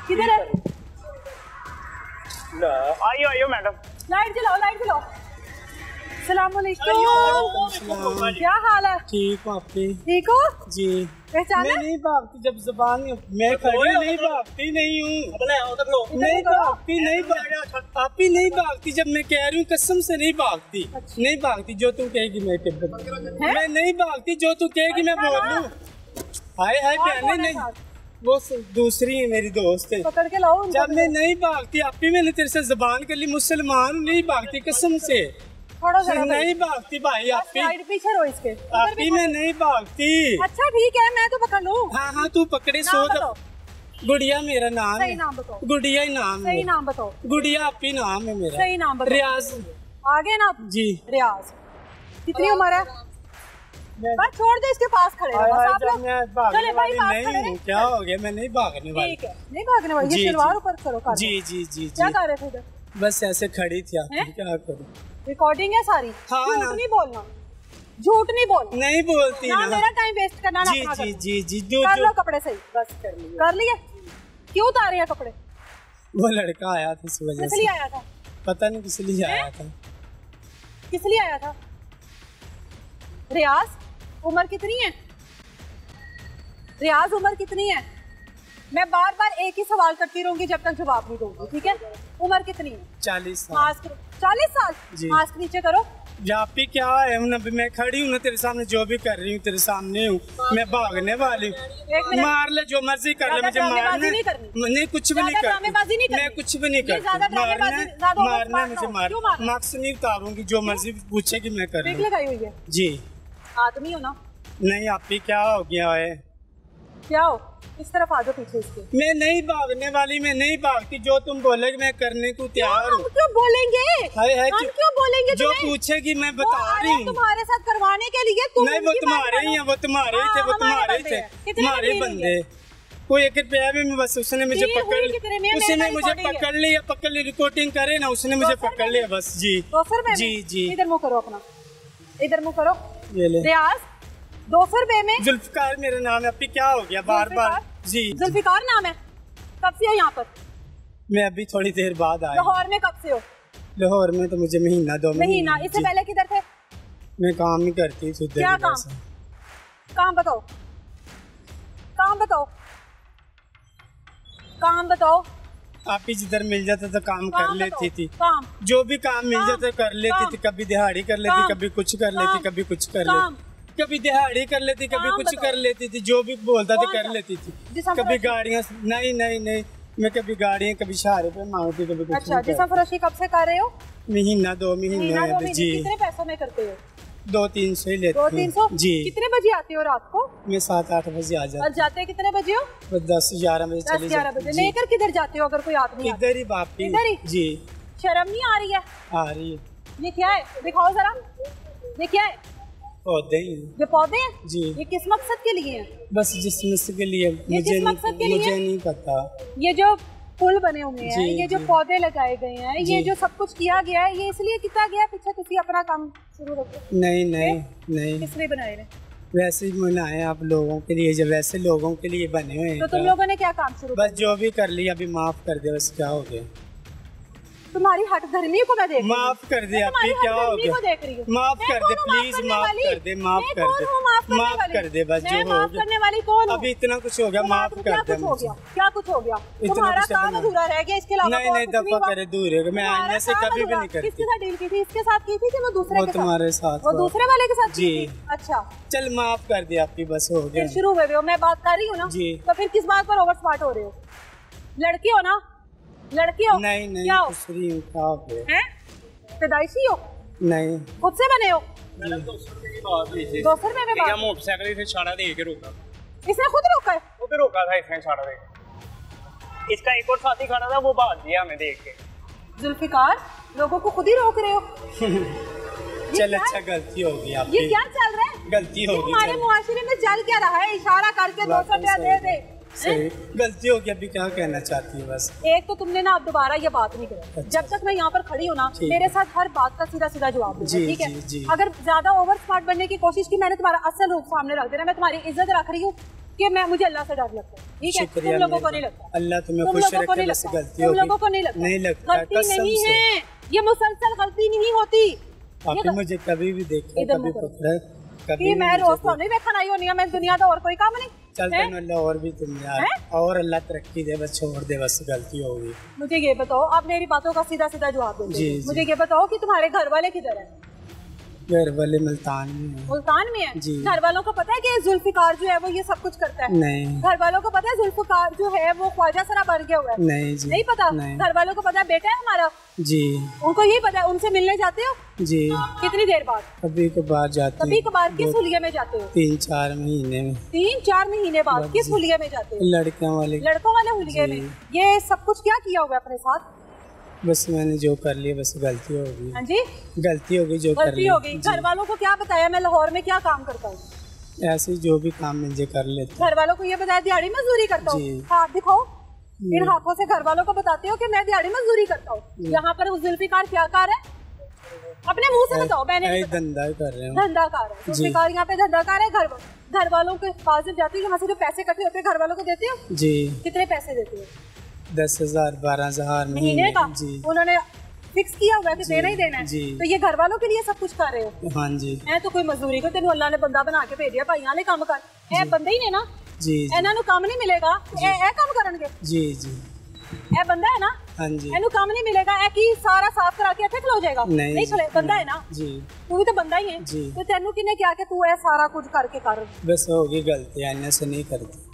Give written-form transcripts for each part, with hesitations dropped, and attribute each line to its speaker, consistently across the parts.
Speaker 1: किधर है?
Speaker 2: आइयो आइयो मैडम,
Speaker 1: लाइट जलाओ, लाइट जलाओ। सलाम अलैकुम, क्या हाल है?
Speaker 3: ठीक हूँ आपकी?
Speaker 1: ठीक हो
Speaker 3: जी।
Speaker 1: पहचाना?
Speaker 3: मैं नहीं भागती जब जुबान मैं खड़ी नहीं भागती नहीं हूँ, नहीं भागती, नहीं आप ही नहीं भागती जब मैं कह रही हूँ, कसम से नहीं भागती। अच्छा। नहीं भागती, जो तू कहेगी मैं नहीं भागती, जो तू कहेगी मैं बोल लूँ। हाय हाय बहने नहीं, वो दूसरी है मेरी दोस्त है,
Speaker 1: पकड़ के लाओ।
Speaker 3: जब मैं नहीं भागती आप ही मैंने तेरे से जुबान कर ली, मुसलमान नहीं भागती कसम से,
Speaker 1: थोड़ा सा
Speaker 3: नहीं भागती भाई। आप
Speaker 1: पीछे रहो इसके,
Speaker 3: आप ही में नहीं भागती।
Speaker 1: अच्छा ठीक है, मैं तो पकड़ लूं।
Speaker 3: हाँ हाँ तू पकड़े। सो गुड़िया मेरा नाम
Speaker 1: सही
Speaker 3: है।
Speaker 1: नाम बताओ।
Speaker 3: गुड़िया ही नाम है।
Speaker 1: सही नाम बताओ।
Speaker 3: गुड़िया आप ही नाम है मेरा।
Speaker 1: सही नाम बताओ।
Speaker 3: रियाज।
Speaker 1: आगे ना जी। रियाज कितनी उम्र है? बस छोड़ दे, इसके पास खड़े रहो आप लोग। चले भाई पास खड़े रहे।
Speaker 3: क्या हो गया? मैं नहीं भागने वाली।
Speaker 1: ठीक है, नहीं भागने वाली। ये शलवार ऊपर करो।
Speaker 3: जी जी जी।
Speaker 1: क्या कर रहे थे इधर?
Speaker 3: बस ऐसे खड़ी थी आप, क्या करूं?
Speaker 1: रिकॉर्डिंग है सारी।
Speaker 3: हाँ,
Speaker 1: झूठ नहीं बोलना, झूठ नहीं बोलना।
Speaker 3: नहीं बोलती ना,
Speaker 1: मेरा टाइम वेस्ट करना ना।
Speaker 3: जी जी जी।
Speaker 1: कर लो कपड़े सही, बस कर लिए। क्यों उतारे हैं कपड़े?
Speaker 3: वो लड़का आया था इस वजह से।
Speaker 1: किस लिए आया था?
Speaker 3: पता नहीं किस लिए आया था।
Speaker 1: किस लिए आया था? रियाज उम्र कितनी है? रियाज उम्र कितनी है? मैं बार बार एक ही सवाल करती रहूंगी जब तक जवाब नहीं दूंगी, ठीक है? उम्र कितनी है?
Speaker 3: 40 साल।
Speaker 1: मास्क 40 साल। मास्क नीचे करो। जापी
Speaker 3: क्या है? मैं खड़ी हूँ ना तेरे सामने, जो भी कर रही हूँ तेरे सामने हूँ, मैं भागने वाली हूँ। मार ले जो मर्जी कर ले, मुझे मारने नहीं, कुछ भी नहीं करती मैं, कुछ भी नहीं करती। मारना मुझे मार्क्स नहीं उतारूंगी, जो मर्जी पूछेगी मैं कर
Speaker 1: लगाई हुई है।
Speaker 3: जी।
Speaker 1: आदमी हो ना?
Speaker 3: नहीं आप ही क्या हो गया है?
Speaker 1: क्या हो? इस तरफ आ जाओ पीछे इसके।
Speaker 3: मैं नहीं भागने वाली, मैं नहीं भागती, जो तुम बोलोगे मैं करने को तैयार हूँ।
Speaker 1: क्यों बोलेंगे?
Speaker 3: हम
Speaker 1: क्यों बोलेंगे?
Speaker 3: जो पूछेगी मैं बता रही हूँ।
Speaker 1: तुम्हारे साथ करवाने के लिए
Speaker 3: नहीं, वो तुम्हारे ही हैं, वो तुम्हारे ही थे, वो तुम्हारे ही थे, तुम्हारे बंदे। कोई 1 रुपया भी बस उसने मुझे पकड़ लिया, पकड़ ली, रिकॉर्डिंग करे ना, उसने मुझे पकड़ लिया बस। जी जी जी।
Speaker 1: इधर मुँह करो अपना, इधर मुँह करो। रियाज 200 रुपए में।
Speaker 3: जुल्फिकार मेरा नाम है। अभी क्या हो गया? बार बार जी।
Speaker 1: जुल्फिकार नाम है। कब से हो यहाँ पर?
Speaker 3: मैं अभी थोड़ी देर बाद आया।
Speaker 1: लाहौर में कब से हो?
Speaker 3: लाहौर में तो मुझे महीना 2
Speaker 1: महीना। इससे पहले किधर थे?
Speaker 3: मैं काम ही करती थी।
Speaker 1: क्या काम? काम बताओ, काम बताओ, काम बताओ।
Speaker 3: आप ही जिधर मिल जाता तो काम कर लेती थी।
Speaker 1: काम
Speaker 3: जो भी काम मिल जाता कर लेती थी। कभी दिहाड़ी कर लेती, कभी कुछ कर लेती, कभी कुछ कर लेती, कभी दिहाड़ी कर लेती, कभी कुछ कर लेती थी। जो भी बोलता था कर लेती थी। कभी गाड़ियाँ नहीं नहीं नहीं, मैं कभी गाड़ियाँ कभी सहारे पे मांगती, कभी कुछ।
Speaker 1: अच्छा, जिसम फरोशी कब से कर रहे हो?
Speaker 3: महीना 2 महीने जी।
Speaker 1: कितने पैसों में करते हो?
Speaker 3: 200-300 ही लेते हैं।
Speaker 1: 200-300 जी। कितने बजे आते हो रात को?
Speaker 3: मैं 7-8 बजे आ जाता हूँ।
Speaker 1: जाते कितने बजे हो?
Speaker 3: 10-11 बजे चले जाते हैं।
Speaker 1: लेकर किधर जाते हो अगर कोई आदमी?
Speaker 3: इधर ही बापी।
Speaker 1: इधर ही जी। शर्म नहीं आ रही है?
Speaker 3: आ रही है।
Speaker 1: ये क्या है? दिखाओ जरा, ये क्या है?
Speaker 3: पौधे ही।
Speaker 1: ये पौधे हैं
Speaker 3: जी।
Speaker 1: ये किस मकसद के लिए हैं?
Speaker 3: बस जिस मकसद के लिए मुझे नहीं पता।
Speaker 1: ये जो फूल बने हुए हैं, ये जो पौधे लगाए गए हैं, ये जो सब कुछ किया गया है, ये इसलिए किया गया है? पीछे तुसी अपना काम शुरू रखो।
Speaker 3: नहीं नहीं नहीं,
Speaker 1: किसने बनाए हैं?
Speaker 3: वैसे ही बनाए आप लोगों के लिए, जब वैसे लोगों के लिए बने हुए हैं।
Speaker 1: तो तुम लोगों ने क्या काम शुरू?
Speaker 3: बस जो भी कर लिया अभी माफ कर दे, बस क्या हो गया?
Speaker 1: तुम्हारी हट धर्मी को मैं देख रही हूँ।
Speaker 3: माफ कर दे आपकी, क्या हो गया? माफ कर दे प्लीज, माफ कर दे, माफ कर दे, माफ कर दे, बस जो हो गया।
Speaker 1: करने वाली कौन?
Speaker 3: अभी इतना कुछ हो गया, माफ कर दे।
Speaker 1: क्या कुछ हो गया? तुम्हारा काम अधूरा रह गया, इसके अलावा
Speaker 3: नहीं नहीं, दफा करे, दूर है, मैं आईने से कभी भी नहीं करती।
Speaker 1: किसके साथ डील की थी? इसके साथ की थी कि वो दूसरे के साथ?
Speaker 3: तुम्हारे साथ।
Speaker 1: वो दूसरे वाले के साथ
Speaker 3: जी।
Speaker 1: अच्छा
Speaker 3: चल माफ कर दे आपकी, बस हो गया।
Speaker 1: शुरू हुए हो, मैं बात कर रही हूँ ना जी। तो फिर किस बात पर ओवर स्मार्ट हो रहे हो? लड़की हो ना? लड़की हो?
Speaker 3: नहीं नहीं,
Speaker 1: क्या हो?
Speaker 3: हैं?
Speaker 1: पैदाइशी हो?
Speaker 3: नहीं,
Speaker 1: खुद से बने हो?
Speaker 2: 200 रुपए की बात हुई थी।
Speaker 1: 200 रुपए में बात?
Speaker 2: मोटरसाइकिल से छाड़ा दे के रोका।
Speaker 1: इसने खुद रोका है?
Speaker 2: वो भी रोका था इसने, छाड़ा दे। इसका एक और साथी खड़ा था, वो भाग दिया हमें देख के।
Speaker 1: जुल्फिकार, लोगों को खुद ही रोक रहे हो।
Speaker 3: चल अच्छा, गलती हो गई आपकी।
Speaker 1: ये क्या चल रहा है?
Speaker 3: गलती हो गई।
Speaker 1: हमारे मुआशरे में चल क्या रहा है? इशारा करके 200 रुपया दे दे,
Speaker 3: सही गलती हो गई, अभी क्या कहना चाहती है? बस
Speaker 1: एक तो तुमने ना अब दोबारा ये बात नहीं करी। जब तक मैं यहाँ पर खड़ी हूँ ना, मेरे साथ हर बात का सीधा सीधा जवाब देना, ठीक है? अगर ज्यादा ओवर स्मार्ट बनने की कोशिश की, मैंने तुम्हारा असल रूप सामने रख देना। मैं तुम्हारी इज्जत रख रही हूँ कि मैं मुझे अल्लाह से डर लगता है, ठीक है? तुम लोगों को नहीं लगता?
Speaker 3: अल्लाह तुम्हें खुश रखे, बस गलती
Speaker 1: तुम लोगों को नहीं लगता?
Speaker 3: नहीं लगता,
Speaker 1: गलती नहीं है ये, मुसलसल गलती नहीं होती।
Speaker 3: आपने मुझे कभी भी देखा, कभी पकड़ा, कभी
Speaker 1: मैं रोज तो नहीं देखा नहीं होनी है, मैं दुनिया तो और कोई काम नहीं
Speaker 3: चलता अल्लाह और भी तुम यार, और अल्लाह तरक्की दे, बस छोड़ दे, बस गलती होगी।
Speaker 1: मुझे ये बताओ, आप मेरी बातों का सीधा सीधा जवाब दो। मुझे ये बताओ कि तुम्हारे घर वाले किधर हैं?
Speaker 3: घर वाले मुल्तान में है।
Speaker 1: मुल्तान में है? घर वालों को पता है कि जुल्फिकार जो है वो ये सब कुछ करता है?
Speaker 3: नहीं।
Speaker 1: घर वालों को पता है जुल्फिकार जो है वो ख्वाजा सरा बन गया हुआ है?
Speaker 3: नहीं जी।
Speaker 1: नहीं पता? घर वालों को पता है बेटा है हमारा?
Speaker 3: जी।
Speaker 1: उनको यही पता है? उनसे मिलने जाते हो?
Speaker 3: जी।
Speaker 1: कितनी देर बाद?
Speaker 3: कभी कभार जाते।
Speaker 1: कभी कभार किस हुलिये में जाते हो?
Speaker 3: 3-4 महीने में।
Speaker 1: 3-4 महीने बाद किस हुलिये में जाते हो?
Speaker 3: लड़कों वाले
Speaker 1: हुलिये में। ये सब कुछ क्या किया हुआ अपने साथ?
Speaker 3: बस मैंने जो कर लिया, बस गलती हो गई।
Speaker 1: हाँ जी,
Speaker 3: गलती हो गई, जो कर
Speaker 1: गलती हो गई। घर वालों को क्या बताया मैं लाहौर में क्या काम करता हूँ?
Speaker 3: ऐसे जो भी काम मुझे कर लेते।
Speaker 1: घर वालों को ये बताया दिहाड़ी मजदूरी करता हूँ? हाथ दिखाओ, इन हाथों से घर वालों को बताते हो कि मैं दिहाड़ी मजदूरी करता हूँ। यहाँ पर जुल्फिकार क्या कार है? अपने मुँह से बताओ। मैंने
Speaker 3: धंधा कर रहे हैं।
Speaker 1: धंधाकार है जुल्फिकार, यहाँ पे धंधाकार है। घर वालों के पास जब जाती हो, यहाँ से जो पैसे इकट्ठे होते हैं घर वालों को देते हो? जी। कितने पैसे देते हो?
Speaker 3: 10,000-12,000
Speaker 1: महीने का?
Speaker 3: जी।
Speaker 1: उन्होंने फिक्स किया हुआ है कि देना ही देना है? जी। तो ये घर वालों के लिए सब कुछ कर रहे हो?
Speaker 3: हाँ जी।
Speaker 1: मैं तो कोई मजदूरी को तेन अल्लाह ने बंदा बना के भेजा भाई ने काम कर, ए बंदे ही ने ना जी। इन्हों काम नहीं मिलेगा, ए काम करनगे? जी जी। ए बंदा है ना? हाँ जी। इन्हों काम नहीं मिलेगा, ए की सारा साफ करा के इत्थे खलो जाएगा? नहीं खले, बंदा है ना जी। तू भी तो बंदा ही है जी। तो तेनू किने क्या कि तू ए सारा कुछ करके कर?
Speaker 3: बस होगी गलती, आने से नहीं करती।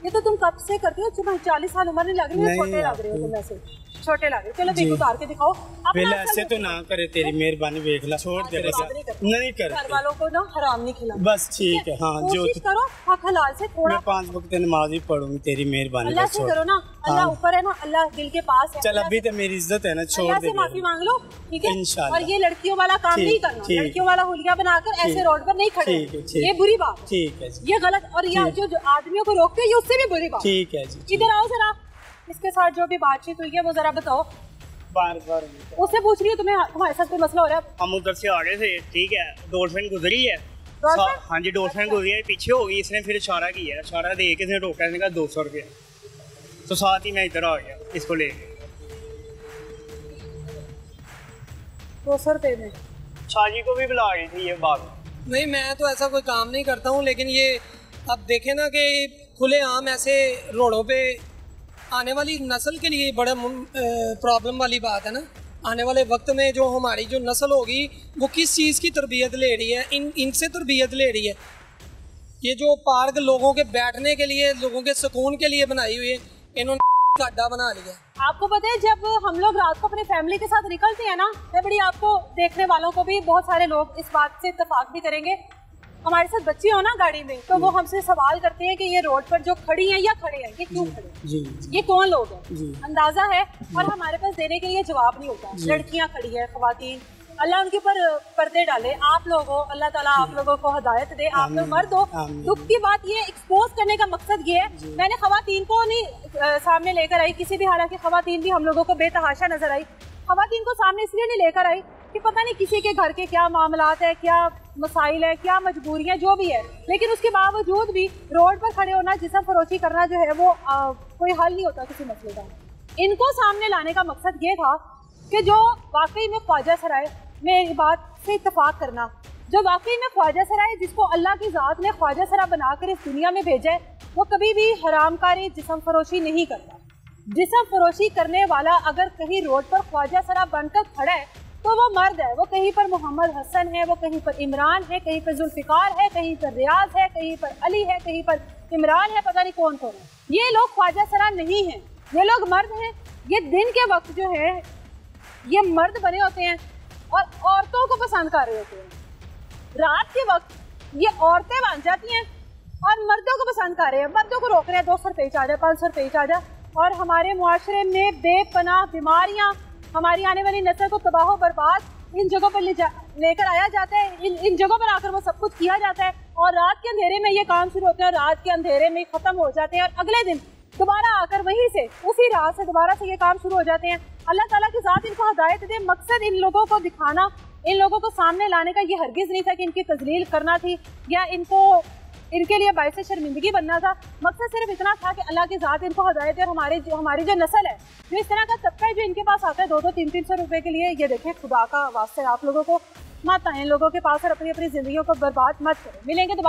Speaker 1: ये तो तुम कब से करते हो? तुम्हें 40 साल उम्र नहीं लग रही है, छोटे लग रहे हो तुम, ऐसे छोटे लग रहे हो। चलो देखो उतार के दिखाओ।
Speaker 3: पहले ऐसे तो ना करे, तेरी मेहरबानी देख ला, छोड़ दे। नहीं कर,
Speaker 1: घर वालों को ना हराम नहीं खिला।
Speaker 3: बस ठीक है। हाँ जो
Speaker 1: कोशिश करो हक हलाल से थोड़ा।
Speaker 3: मैं 5 वक्त नमाज ही पढ़ूंगी, तेरी मेहरबानी
Speaker 1: अल्लाह से करो ना। अल्लाह ऊपर है ना, अल्लाह दिल के पास है।
Speaker 3: चल अभी तो मेरी इज्जत है ना, छोड़ दे,
Speaker 1: माफी मांग लो, ठीक है?
Speaker 3: इंशाल्लाह।
Speaker 1: और ये लड़कियों वाला काम नहीं करना, लड़कियों वाला हुलिया बनाकर ऐसे रोड पर नहीं खड़े, ये बुरी बात।
Speaker 3: ठीक है,
Speaker 1: ये गलत। और ये जो आदमियों को रोकते हैं, ये उससे भी बुरी बात।
Speaker 3: ठीक है जी।
Speaker 1: इधर आओ जरा, इसके साथ जो भी बातचीत हुई है वो जरा बताओ।
Speaker 2: बार
Speaker 1: उससे पूछ रही हूँ तुम्हारे साथ कोई मसला हो रहा है?
Speaker 2: हम उधर से आ रहे थे, ठीक है, डॉल्फिन गुजरी है। हाँ जी, डॉल्फिन गुजरी है, पीछे हो गई। इसने फिर इशारा किया, इशारा दे के इसने रोका, इसने कहा 200 रुपया। तो साथ ही मैं इधर आ गया इसको लेके।
Speaker 1: 200 रुपये में
Speaker 2: शाजी को भी बुला रही थी ये बात।
Speaker 4: नहीं, मैं तो ऐसा कोई काम नहीं करता हूँ, लेकिन ये अब देखें ना कि खुलेआम ऐसे रोडों पे आने वाली नस्ल के लिए बड़ा प्रॉब्लम वाली बात है ना। आने वाले वक्त में जो हमारी जो नस्ल होगी वो किस चीज़ की तरबियत ले रही है? इनसे तरबियत ले रही है। ये जो पार्क लोगों के बैठने के लिए, लोगों के सुकून के लिए बनाई हुई है, इन्होंने गड्ढा बना लिया।
Speaker 1: आपको पता है जब हम लोग रात को अपनी फैमिली के साथ निकलते हैं ना, मैं बड़ी आपको देखने वालों को भी बहुत सारे लोग इस बात से इत्तेफाक भी करेंगे, हमारे साथ बच्चे हो ना गाड़ी में, तो वो हमसे सवाल करते हैं कि ये रोड पर जो खड़ी हैं या खड़े हैं, ये क्यों खड़े हैं, ये कौन लोग हैं? अंदाजा है। और हमारे पास देने के लिए जवाब नहीं होता। लड़कियां खड़ी है, खवातीन, अल्लाह उनके ऊपर पर्दे डाले। आप लोग हो, अल्लाह ताला आप लोगों को हिदायत दे, आप लोग मर्द हो। दुख की बात ये एक्सपोज करने का मकसद ये है, मैंने खवातीन को नहीं सामने लेकर आई किसी भी, हालांकि खवातीन भी हम लोगों को बेतहाशा नजर आई। खवातीन को सामने इसलिए नहीं लेकर आई कि पता नहीं किसी के घर के क्या मामलात है, क्या मसाइल है, क्या मजबूरियां, जो भी है, लेकिन उसके बावजूद भी रोड पर खड़े होना, जिस्म फरोशी करना जो है वो कोई हल नहीं होता किसी मसले का। इनको सामने लाने का मकसद ये था कि जो वाकई में ख्वाजा सराय में इस बात से इत्तेफाक करना, जो वाकई में ख्वाजा सराय जिसको अल्लाह की ज़ात ने ख्वाजा सरा बनाकर इस दुनिया में भेजा है, वो कभी भी हरामकारी जिस्म फरोशी नहीं करता। जिस्म फरोशी करने वाला अगर कहीं रोड पर ख्वाजा सरा बनकर खड़ा है तो वो मर्द है। वो कहीं पर मोहम्मद हसन है, वो कहीं पर इमरान है, कहीं पर जुल्फिकार है, कहीं पर रियाज है, कहीं पर अली है, कहीं पर इमरान है, पता नहीं कौन कौन है। ये लोग ख्वाजा सरा नहीं हैं, ये लोग मर्द हैं। ये दिन के वक्त जो है ये मर्द बने होते हैं और औरतों को पसंद कर रहे होते हैं। रात के वक्त ये औरतें बन जाती हैं और मर्दों को पसंद कर रहे हैं, मर्दों को रोक रहे हैं, 200 रुपये आ जाए, 500 रुपये आ जाए। और हमारे मुआशरे में बेपनाह बीमारियां, हमारी आने वाली नस्ल को तबाह बर्बाद इन जगहों पर लेकर आया जाता है। इन जगहों पर आकर वो सब कुछ किया जाता है। और रात के अंधेरे में ये काम शुरू होते हैं और रात के अंधेरे में खत्म हो जाते हैं और अगले दिन दोबारा आकर वहीं से उसी रात से दोबारा से ये काम शुरू हो जाते हैं। अल्लाह ताला की ज़ात इनको हिदायत दे। मकसद इन लोगों को दिखाना, इन लोगों को सामने लाने का ये हरगिज नहीं था कि इनकी तजलील करना थी या इनके लिए बायसे शर्मिंदगी बनना था। मकसद सिर्फ इतना था कि अल्लाह की ज़ात इनको हिदायत दे और हमारी जो नस्ल है, जो इस तरह का तबका है जो इनके पास आता है 200-300 रुपए के लिए, ये देखें खुदा का वास्ते आप लोगों को मत आए इन लोगों के पास और अपनी अपनी जिंदगियों को बर्बाद मत करें। मिलेंगे